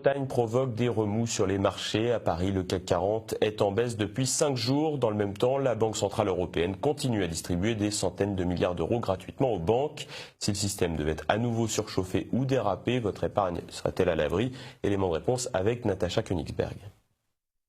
Grande-Bretagne provoque des remous sur les marchés. À Paris, le CAC 40 est en baisse depuis 5 jours. Dans le même temps, la Banque Centrale Européenne continue à distribuer des centaines de milliards d'euros gratuitement aux banques. Si le système devait à nouveau surchauffer ou déraper, votre épargne sera-t-elle à l'abri? Élément de réponse avec Natacha Königsberg.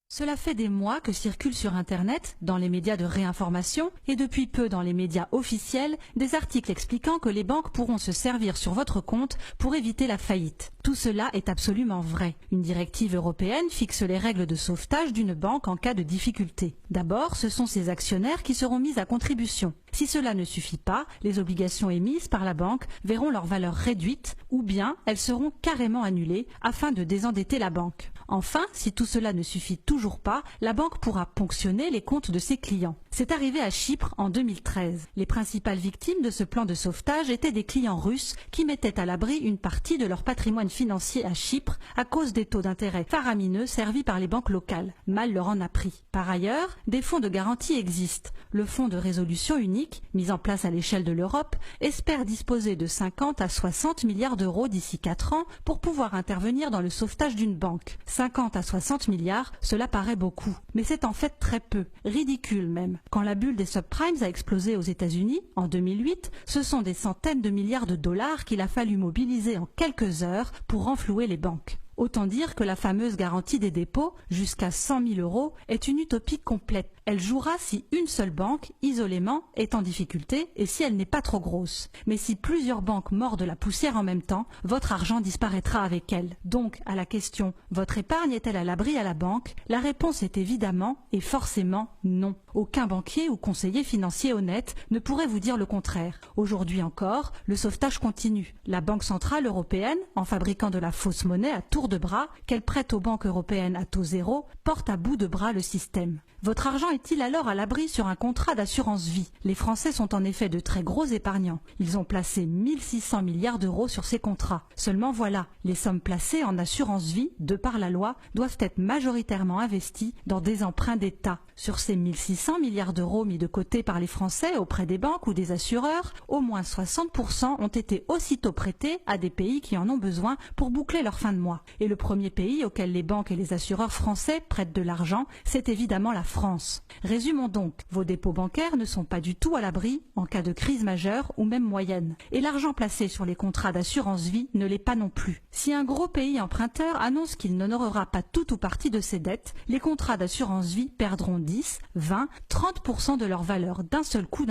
Cela fait des mois que circulent sur Internet, dans les médias de réinformation et depuis peu dans les médias officiels, des articles expliquant que les banques pourront se servir sur votre compte pour éviter la faillite. Tout cela est absolument vrai. Une directive européenne fixe les règles de sauvetage d'une banque en cas de difficulté. D'abord, ce sont ses actionnaires qui seront mis à contribution. Si cela ne suffit pas, les obligations émises par la banque verront leur valeur réduite ou bien elles seront carrément annulées afin de désendetter la banque. Enfin, si tout cela ne suffit toujours pas, la banque pourra ponctionner les comptes de ses clients. C'est arrivé à Chypre en 2013. Les principales victimes de ce plan de sauvetage étaient des clients russes qui mettaient à l'abri une partie de leur patrimoine financier à Chypre à cause des taux d'intérêt faramineux servis par les banques locales. Mal leur en a pris. Par ailleurs, des fonds de garantie existent. Le fonds de résolution unique, mis en place à l'échelle de l'Europe, espère disposer de 50 à 60 milliards d'euros d'ici 4 ans pour pouvoir intervenir dans le sauvetage d'une banque. 50 à 60 milliards, cela paraît beaucoup. Mais c'est en fait très peu, ridicule même. Quand la bulle des subprimes a explosé aux États-Unis, en 2008, ce sont des centaines de milliards de dollars qu'il a fallu mobiliser en quelques heures pour renflouer les banques. Autant dire que la fameuse garantie des dépôts, jusqu'à 100 000 euros, est une utopie complète. Elle jouera si une seule banque, isolément, est en difficulté et si elle n'est pas trop grosse. Mais si plusieurs banques mordent la poussière en même temps, votre argent disparaîtra avec elle. Donc, à la question « Votre épargne est-elle à l'abri à la banque ?», la réponse est évidemment et forcément non. Aucun banquier ou conseiller financier honnête ne pourrait vous dire le contraire. Aujourd'hui encore, le sauvetage continue. La Banque Centrale Européenne, en fabriquant de la fausse monnaie à tour de bras, qu'elle prête aux banques européennes à taux zéro, porte à bout de bras le système. Votre argent est-il alors à l'abri sur un contrat d'assurance vie? Les Français sont en effet de très gros épargnants. Ils ont placé 1600 milliards d'euros sur ces contrats. Seulement voilà, les sommes placées en assurance vie, de par la loi, doivent être majoritairement investies dans des emprunts d'État. Sur ces 1600 milliards d'euros mis de côté par les Français auprès des banques ou des assureurs, au moins 60% ont été aussitôt prêtés à des pays qui en ont besoin pour boucler leur fin de mois. Et le premier pays auquel les banques et les assureurs français prêtent de l'argent, c'est évidemment la France. Résumons donc, vos dépôts bancaires ne sont pas du tout à l'abri en cas de crise majeure ou même moyenne. Et l'argent placé sur les contrats d'assurance vie ne l'est pas non plus. Si un gros pays emprunteur annonce qu'il n'honorera pas tout ou partie de ses dettes, les contrats d'assurance vie perdront 10, 20, 30% de leur valeur d'un seul coup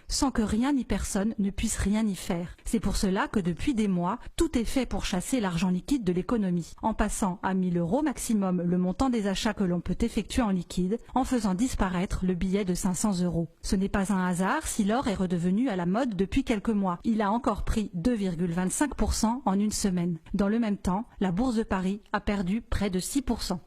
sans que rien ni personne ne puisse rien y faire. C'est pour cela que depuis des mois, tout est fait pour chasser l'argent liquide de l'économie, en passant à 1000 euros maximum le montant des achats que l'on peut effectuer en liquide, en faisant disparaître le billet de 500 euros. Ce n'est pas un hasard si l'or est redevenu à la mode depuis quelques mois. Il a encore pris 2,25% en une semaine. Dans le même temps, la bourse de Paris a perdu près de 6%.